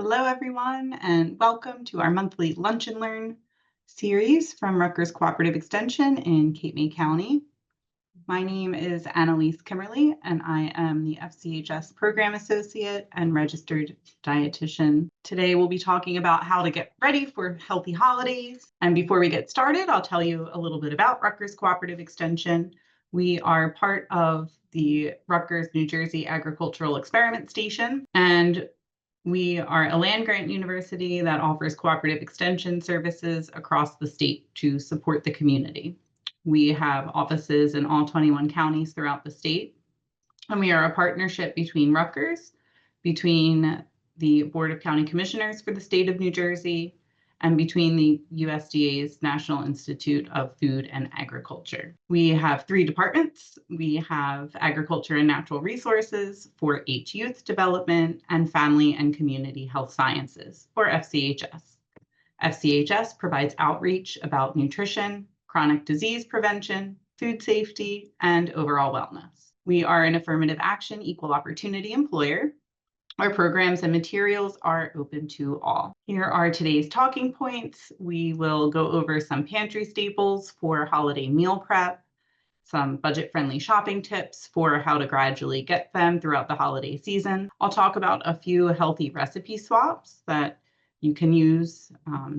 Hello, everyone, and welcome to our monthly Lunch and Learn series from Rutgers Cooperative Extension in Cape May County. My name is Anneliese Kuemmerle, and I am the FCHS Program Associate and Registered Dietitian. Today, we'll be talking about how to get ready for healthy holidays. And before we get started, I'll tell you a little bit about Rutgers Cooperative Extension. We are part of the Rutgers, New Jersey Agricultural Experiment Station, and we are a land-grant university that offers cooperative extension services across the state to support the community. We have offices in all 21 counties throughout the state, and we are a partnership between Rutgers, between the Board of County Commissioners for the state of New Jersey, and between the USDA's National Institute of Food and Agriculture. We have 3 departments. We have Agriculture and Natural Resources, 4-H Youth Development, and Family and Community Health Sciences, or FCHS. FCHS provides outreach about nutrition, chronic disease prevention, food safety, and overall wellness. We are an affirmative action, equal opportunity employer. Our programs and materials are open to all. Here are today's talking points. We will go over some pantry staples for holiday meal prep, some budget-friendly shopping tips for how to gradually get them throughout the holiday season. I'll talk about a few healthy recipe swaps that you can use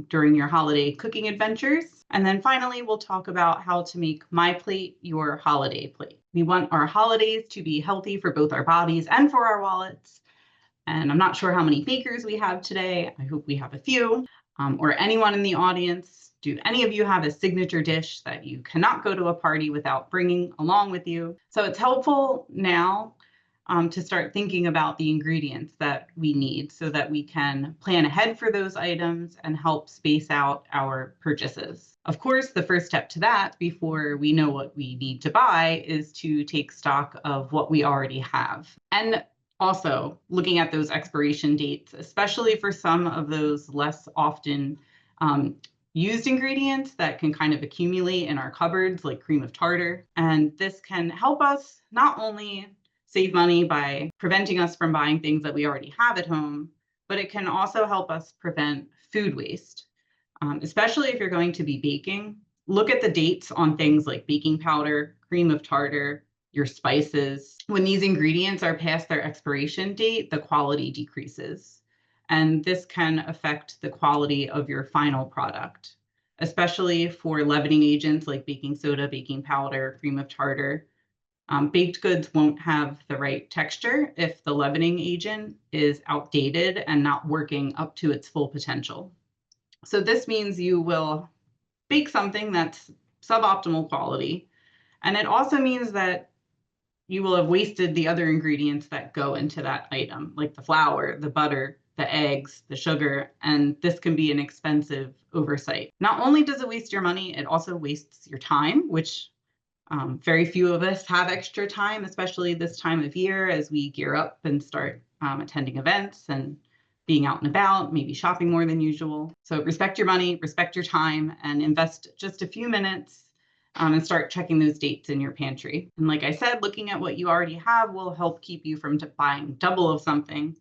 during your holiday cooking adventures. And then finally, we'll talk about how to make my plate your holiday plate. We want our holidays to be healthy for both our bodies and for our wallets. And I'm not sure how many bakers we have today. I hope we have a few, or anyone in the audience. Do any of you have a signature dish that you cannot go to a party without bringing along with you? So it's helpful now to start thinking about the ingredients that we need so that we can plan ahead for those items and help space out our purchases. Of course, the first step to that before we know what we need to buy is to take stock of what we already have. And also, looking at those expiration dates, especially for some of those less often used ingredients that can kind of accumulate in our cupboards, like cream of tartar. And this can help us not only save money by preventing us from buying things that we already have at home, but it can also help us prevent food waste, especially if you're going to be baking. Look at the dates on things like baking powder, cream of tartar, your spices. When these ingredients are past their expiration date, the quality decreases. And this can affect the quality of your final product, especially for leavening agents like baking soda, baking powder, cream of tartar. Baked goods won't have the right texture if the leavening agent is outdated and not working up to its full potential. So this means you will bake something that's suboptimal quality. And it also means that you will have wasted the other ingredients that go into that item, like the flour, the butter, the eggs, the sugar, and this can be an expensive oversight. Not only does it waste your money, it also wastes your time, which very few of us have extra time, especially this time of year as we gear up and start attending events and being out and about, maybe shopping more than usual. So respect your money, respect your time, and invest just a few minutes and start checking those dates in your pantry. And like I said, looking at what you already have will help keep you from buying double of something.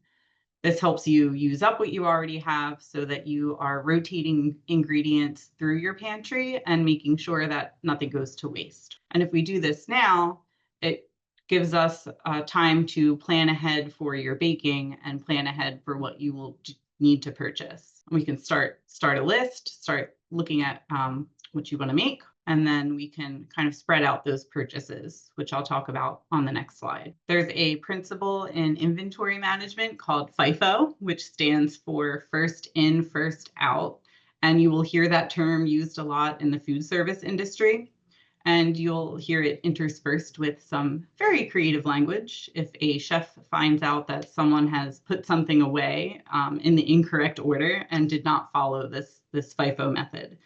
This helps you use up what you already have so that you are rotating ingredients through your pantry and making sure that nothing goes to waste. And if we do this now, it gives us time to plan ahead for your baking and plan ahead for what you will need to purchase. We can start a list, start looking at what you want to make, and then we can kind of spread out those purchases, which I'll talk about on the next slide. There's a principle in inventory management called FIFO, which stands for first in, first out. And you will hear that term used a lot in the food service industry. And you'll hear it interspersed with some very creative language. If a chef finds out that someone has put something away in the incorrect order and did not follow this FIFO method.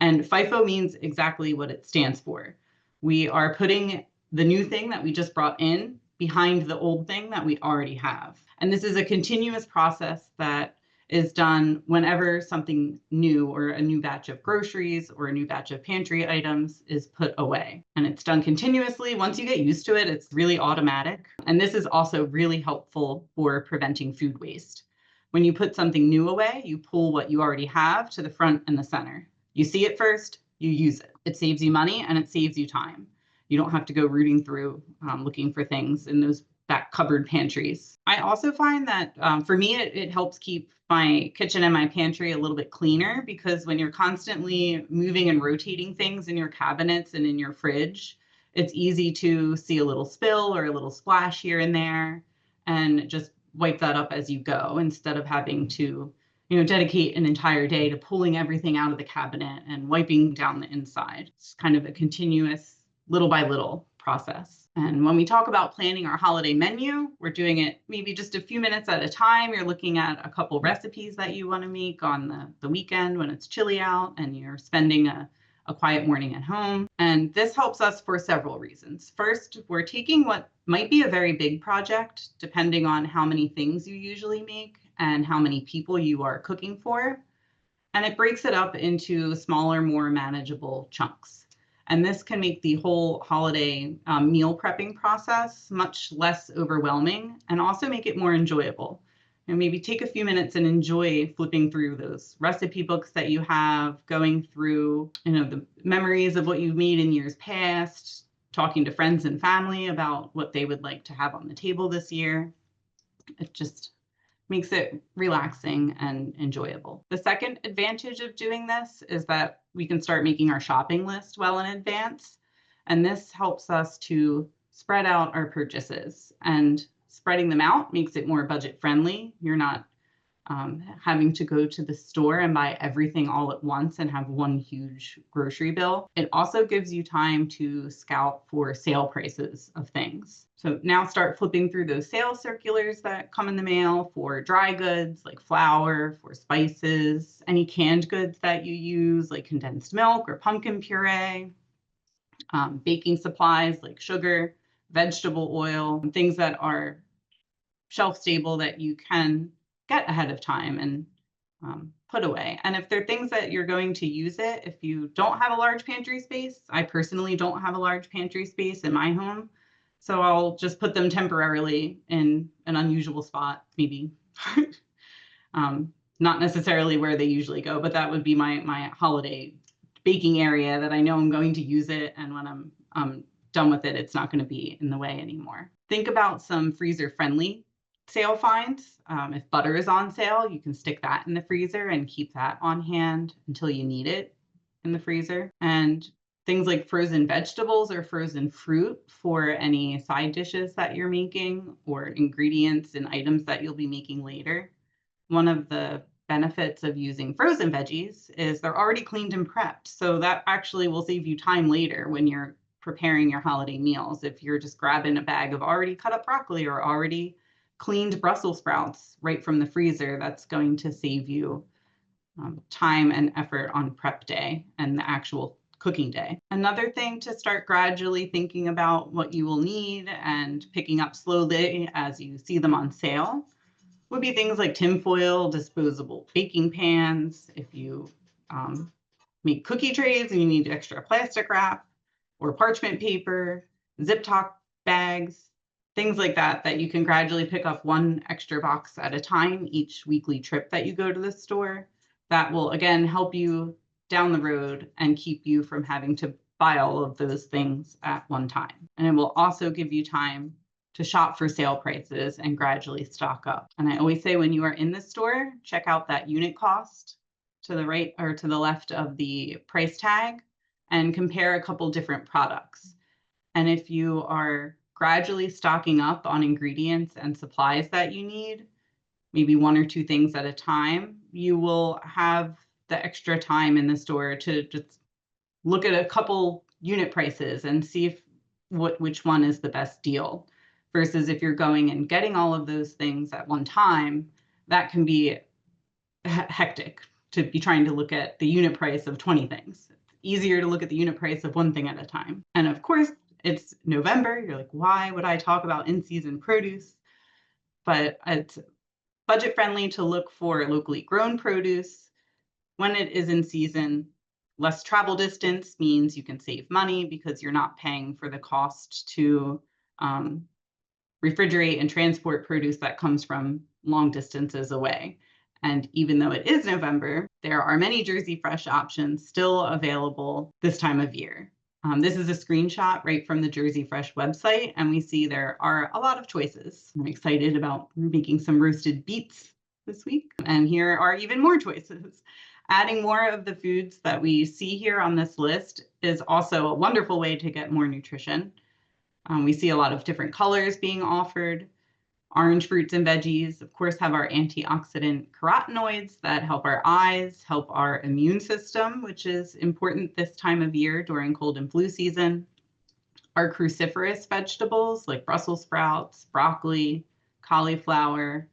And FIFO means exactly what it stands for. We are putting the new thing that we just brought in behind the old thing that we already have. And this is a continuous process that is done whenever something new or a new batch of groceries or a new batch of pantry items is put away. And it's done continuously. Once you get used to it, it's really automatic. And this is also really helpful for preventing food waste. When you put something new away, you pull what you already have to the front and the center. You see it first, you use it. It saves you money and it saves you time. You don't have to go rooting through looking for things in those back cupboard pantries. I also find that for me, it helps keep my kitchen and my pantry a little bit cleaner, because when you're constantly moving and rotating things in your cabinets and in your fridge, it's easy to see a little spill or a little splash here and there, and just wipe that up as you go, instead of having to, dedicate an entire day to pulling everything out of the cabinet and wiping down the inside. It's kind of a continuous, little by little process. And when we talk about planning our holiday menu, we're doing it maybe just a few minutes at a time. You're looking at a couple recipes that you want to make on the weekend when it's chilly out and you're spending a quiet morning at home. And this helps us for several reasons. First, we're taking what might be a very big project, depending on how many things you usually make and how many people you are cooking for, and it breaks it up into smaller, more manageable chunks. And this can make the whole holiday meal prepping process much less overwhelming, and also make it more enjoyable. And maybe take a few minutes and enjoy flipping through those recipe books that you have, going through, the memories of what you've made in years past, talking to friends and family about what they would like to have on the table this year. It just makes it relaxing and enjoyable. The second advantage of doing this is that we can start making our shopping list well in advance. And this helps us to spread out our purchases, and spreading them out makes it more budget friendly. You're not having to go to the store and buy everything all at once and have one huge grocery bill. It also gives you time to scout for sale prices of things. So now start flipping through those sales circulars that come in the mail for dry goods like flour, for spices, any canned goods that you use like condensed milk or pumpkin puree, baking supplies like sugar, vegetable oil, things that are shelf stable that you can get ahead of time and put away. And if they're things that you're going to use it, if you don't have a large pantry space, I personally don't have a large pantry space in my home, so I'll just put them temporarily in an unusual spot, maybe not necessarily where they usually go, but that would be my holiday baking area that I know I'm going to use it, and when I'm done with it, it's not going to be in the way anymore. Think about some freezer-friendly sale finds. If butter is on sale, you can stick that in the freezer and keep that on hand until you need it in the freezer. And things like frozen vegetables or frozen fruit for any side dishes that you're making, or ingredients and items that you'll be making later. One of the benefits of using frozen veggies is they're already cleaned and prepped. So that actually will save you time later when you're preparing your holiday meals. If you're just grabbing a bag of already cut up broccoli or already cleaned Brussels sprouts right from the freezer, that's going to save you time and effort on prep day and the actual cooking day. Another thing to start gradually thinking about what you will need and picking up slowly as you see them on sale would be things like tinfoil, disposable baking pans. If you make cookie trays and you need extra plastic wrap, or parchment paper, zip-top bags, things like that, that you can gradually pick up one extra box at a time each weekly trip that you go to the store. That will, again, help you down the road and keep you from having to buy all of those things at one time. And it will also give you time to shop for sale prices and gradually stock up. And I always say, when you are in the store, check out that unit cost to the right or to the left of the price tag and compare a couple different products. And if you are gradually stocking up on ingredients and supplies that you need, maybe one or two things at a time, you will have the extra time in the store to just look at a couple unit prices and see if which one is the best deal. Versus if you're going and getting all of those things at one time, that can be hectic to be trying to look at the unit price of 20 things. It's easier to look at the unit price of one thing at a time. And of course, it's November. You're like, why would I talk about in-season produce? But it's budget friendly to look for locally grown produce when it is in season. Less travel distance means you can save money because you're not paying for the cost to refrigerate and transport produce that comes from long distances away. And even though it is November, there are many Jersey Fresh options still available this time of year. This is a screenshot right from the Jersey Fresh website, and we see there are a lot of choices. I'm excited about making some roasted beets this week, and here are even more choices. Adding more of the foods that we see here on this list is also a wonderful way to get more nutrition. We see a lot of different colors being offered. Orange fruits and veggies, of course, have our antioxidant carotenoids that help our eyes, help our immune system, which is important this time of year during cold and flu season. Our cruciferous vegetables like Brussels sprouts, broccoli, cauliflower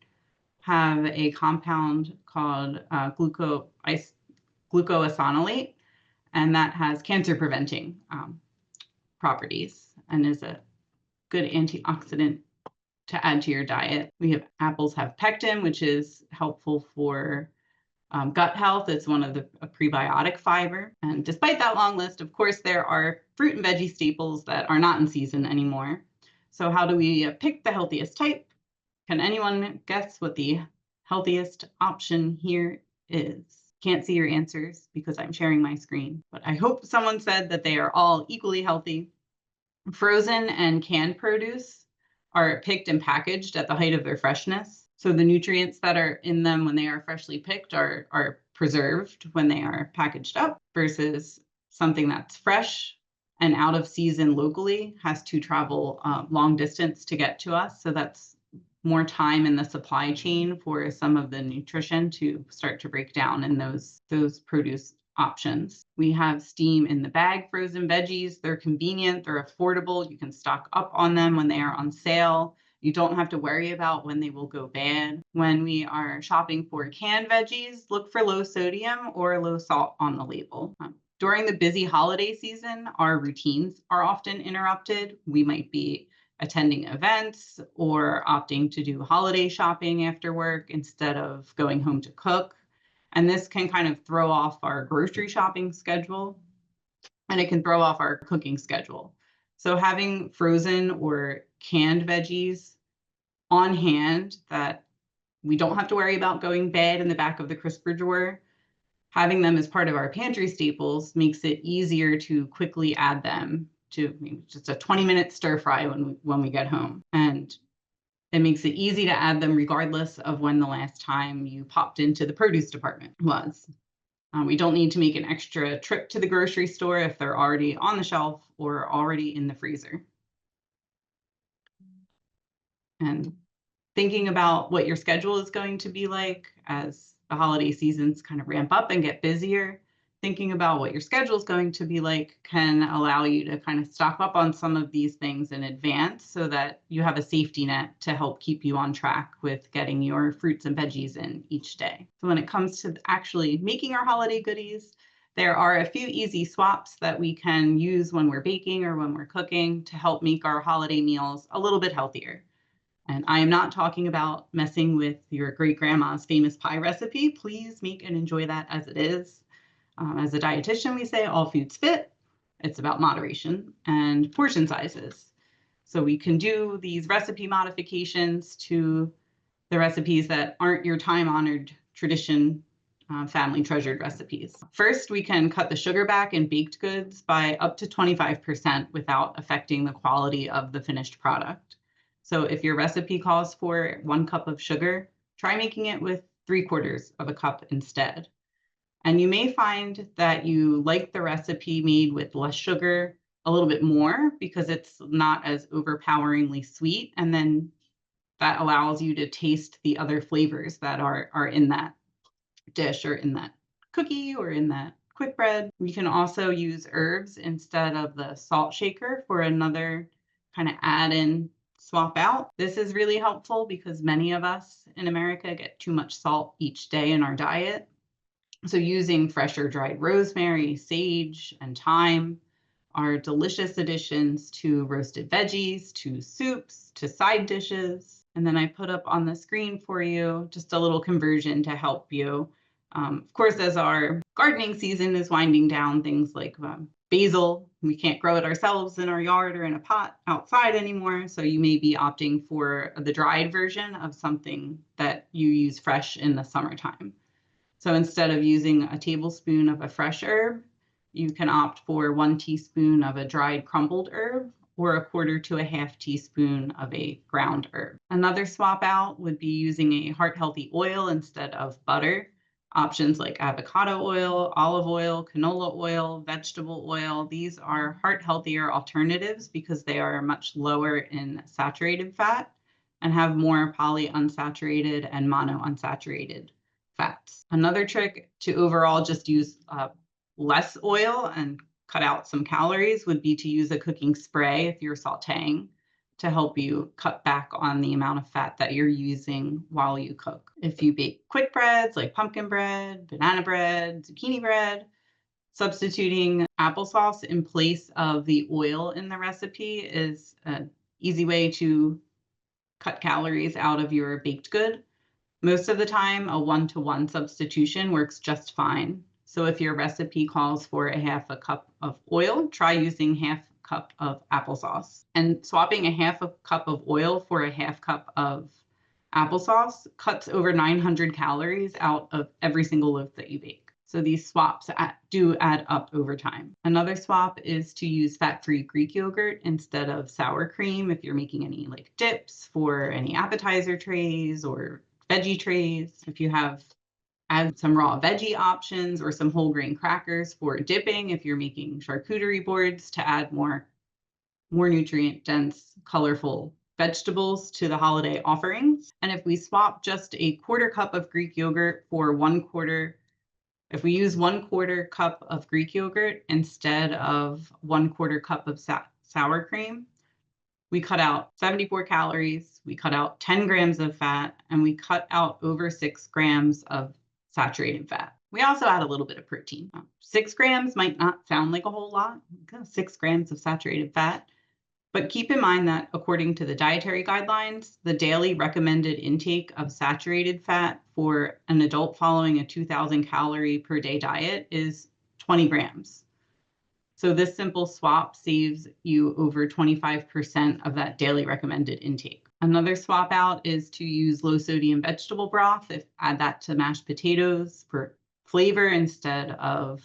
have a compound called glucosinolate, and that has cancer preventing properties and is a good antioxidant to add to your diet. Apples have pectin, which is helpful for gut health. It's one of the prebiotic fiber. And despite that long list, of course, there are fruit and veggie staples that are not in season anymore. So how do we pick the healthiest type? Can anyone guess what the healthiest option here is? Can't see your answers because I'm sharing my screen, but I hope someone said that they are all equally healthy. Frozen and canned produce are picked and packaged at the height of their freshness. So the nutrients that are in them when they are freshly picked are preserved when they are packaged up, versus something that's fresh and out of season locally has to travel long distance to get to us. So that's more time in the supply chain for some of the nutrition to start to break down in those produce options. We have steam in the bag frozen veggies. They're convenient, they're affordable. You can stock up on them when they are on sale. You don't have to worry about when they will go bad. When we are shopping for canned veggies, look for low sodium or low salt on the label. During the busy holiday season, our routines are often interrupted. We might be attending events or opting to do holiday shopping after work instead of going home to cook. And this can kind of throw off our grocery shopping schedule, and it can throw off our cooking schedule. So having frozen or canned veggies on hand that we don't have to worry about going bad in the back of the crisper drawer, having them as part of our pantry staples makes it easier to quickly add them to just a 20-minute stir fry when we get home. And it makes it easy to add them regardless of when the last time you popped into the produce department was. We don't need to make an extra trip to the grocery store if they're already on the shelf or already in the freezer. And thinking about what your schedule is going to be like as the holiday seasons kind of ramp up and get busier, thinking about what your schedule is going to be like can allow you to kind of stock up on some of these things in advance so that you have a safety net to help keep you on track with getting your fruits and veggies in each day. So when it comes to actually making our holiday goodies, there are a few easy swaps that we can use when we're baking or when we're cooking to help make our holiday meals a little bit healthier. And I am not talking about messing with your great grandma's famous pie recipe. Please make and enjoy that as it is. As a dietitian, we say all foods fit. It's about moderation and portion sizes. So we can do these recipe modifications to the recipes that aren't your time-honored tradition, family treasured recipes. First, we can cut the sugar back in baked goods by up to 25% without affecting the quality of the finished product. So if your recipe calls for 1 cup of sugar, try making it with 3/4 of a cup instead. And you may find that you like the recipe made with less sugar a little bit more because it's not as overpoweringly sweet. And then that allows you to taste the other flavors that are in that dish or in that cookie or in that quick bread. You can also use herbs instead of the salt shaker for another kind of add-in swap out. This is really helpful because many of us in America get too much salt each day in our diet. So using fresh or dried rosemary, sage, and thyme are delicious additions to roasted veggies, to soups, to side dishes. And then I put up on the screen for you just a little conversion to help you. Of course, as our gardening season is winding down, things like basil, we can't grow it ourselves in our yard or in a pot outside anymore. So you may be opting for the dried version of something that you use fresh in the summertime. So instead of using a tablespoon of a fresh herb, you can opt for 1 teaspoon of a dried crumbled herb or a quarter to a half teaspoon of a ground herb. Another swap out would be using a heart-healthy oil instead of butter. Options like avocado oil, olive oil, canola oil, vegetable oil, these are heart-healthier alternatives because they are much lower in saturated fat and have more polyunsaturated and monounsaturated fats. Another trick to overall just use less oil and cut out some calories would be to use a cooking spray if you're sauteing to help you cut back on the amount of fat that you're using while you cook. If you bake quick breads like pumpkin bread, banana bread, zucchini bread, substituting applesauce in place of the oil in the recipe is an easy way to cut calories out of your baked good. Most of the time, a 1-to-1 substitution works just fine. So if your recipe calls for a half a cup of oil, try using half a cup of applesauce. And swapping a half a cup of oil for a half cup of applesauce cuts over 900 calories out of every single loaf that you bake. So these swaps do add up over time. Another swap is to use fat-free Greek yogurt instead of sour cream if you're making any like dips for any appetizer trays or veggie trays. If you add some raw veggie options or some whole grain crackers for dipping if you're making charcuterie boards to add more nutrient dense, colorful vegetables to the holiday offerings. And if we swap just a quarter cup of Greek yogurt for if we use 1/4 cup of Greek yogurt instead of 1/4 cup of sour cream, we cut out 74 calories, we cut out 10 grams of fat, and we cut out over 6 grams of saturated fat. We also add a little bit of protein. 6 grams might not sound like a whole lot, 6 grams of saturated fat, but keep in mind that according to the dietary guidelines, the daily recommended intake of saturated fat for an adult following a 2,000 calorie per day diet is 20 grams. So this simple swap saves you over 25% of that daily recommended intake. Another swap out is to use low sodium vegetable broth. Add that to mashed potatoes for flavor instead of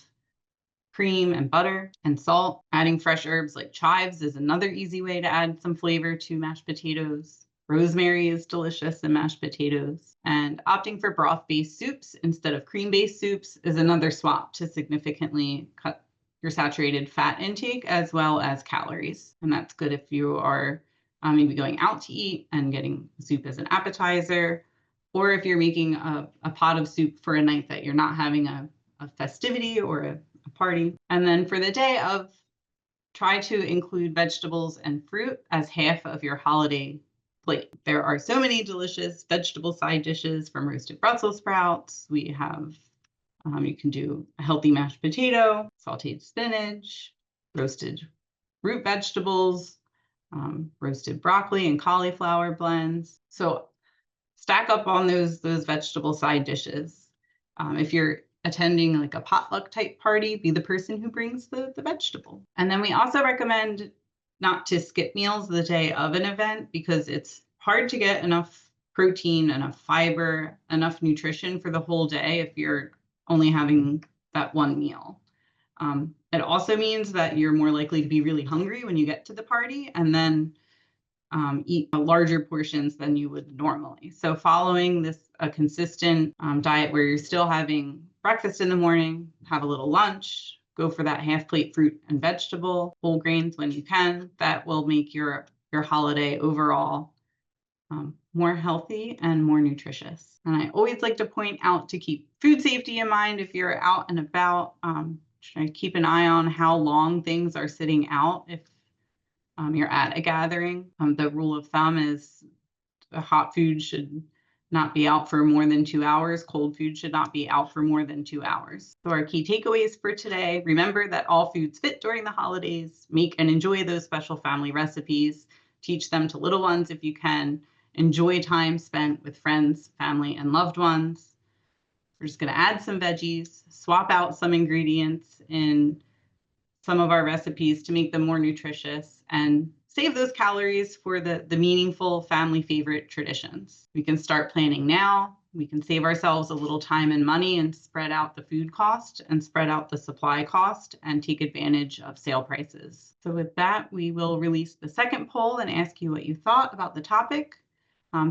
cream and butter and salt. Adding fresh herbs like chives is another easy way to add some flavor to mashed potatoes. Rosemary is delicious in mashed potatoes. And opting for broth-based soups instead of cream-based soups is another swap to significantly cut your saturated fat intake as well as calories. And that's good if you are maybe going out to eat and getting soup as an appetizer, or if you're making a pot of soup for a night that you're not having a festivity or a party. And then for the day of, try to include vegetables and fruit as half of your holiday plate. There are so many delicious vegetable side dishes, from roasted Brussels sprouts. We have you can do a healthy mashed potato, sauteed spinach, roasted root vegetables, roasted broccoli and cauliflower blends. So stack up on those vegetable side dishes. If you're attending like a potluck type party, be the person who brings the vegetable. And then we also recommend not to skip meals the day of an event because it's hard to get enough protein, enough fiber, enough nutrition for the whole day if you're only having that one meal. It also means that you're more likely to be really hungry when you get to the party and then eat larger portions than you would normally. So following a consistent diet where you're still having breakfast in the morning, have a little lunch, go for that half plate fruit and vegetable, whole grains when you can, that will make your holiday overall more healthy and more nutritious. And I always like to point out to keep food safety in mind if you're out and about. Try to keep an eye on how long things are sitting out if you're at a gathering. The rule of thumb is hot food should not be out for more than 2 hours. Cold food should not be out for more than 2 hours. So our key takeaways for today: remember that all foods fit during the holidays. Make and enjoy those special family recipes. Teach them to little ones if you can. Enjoy time spent with friends, family, and loved ones. We're just going to add some veggies, swap out some ingredients in some of our recipes to make them more nutritious and save those calories for the meaningful family favorite traditions. We can start planning now. We can save ourselves a little time and money and spread out the food cost and spread out the supply cost and take advantage of sale prices. So with that, we will release the second poll and ask you what you thought about the topic.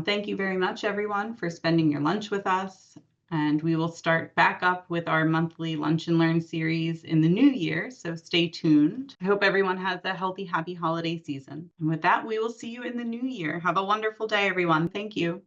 Thank you very much, everyone, for spending your lunch with us. And we will start back up with our monthly Lunch and Learn series in the new year, so stay tuned. I hope everyone has a healthy, happy holiday season. And with that, we will see you in the new year. Have a wonderful day, everyone. Thank you.